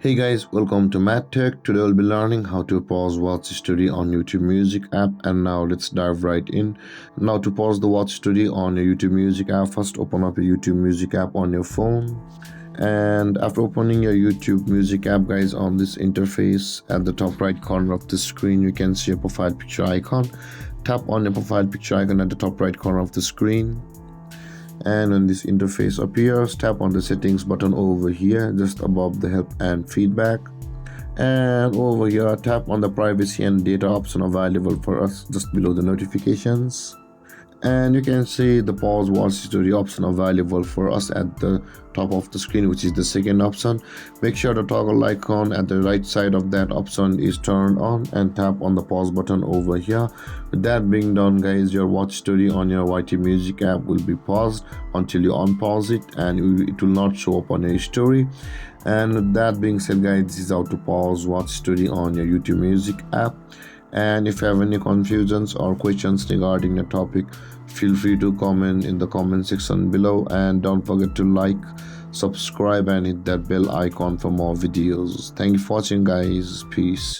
Hey guys, welcome to Matt Tech. Today we'll be learning how to pause Watch Studio on YouTube Music app, and now let's dive right in. Now to pause the Watch Studio on your YouTube Music app, first open up your YouTube Music app on your phone. And after opening your YouTube Music app, guys, on this interface at the top right corner of the screen, you can see a profile picture icon. Tap on the profile picture icon at the top right corner of the screen. And when this interface appears, tap on the settings button over here just above the help and feedback, and over here tap on the privacy and data option available for us just below the notifications. And you can see the pause watch studio option available for us at the top of the screen, which is the second option. Make sure the toggle icon at the right side of that option is turned on, and tap on the pause button over here. With that being done, guys, your watch studio on your YT Music app will be paused until you unpause it, and it will not show up on your story. And with that being said, guys, this is how to pause watch studio on your YouTube Music app. And if you have any confusions or questions regarding the topic, feel free to comment in the comment section below, and don't forget to like, subscribe and hit that bell icon for more videos. Thank you for watching, guys. Peace.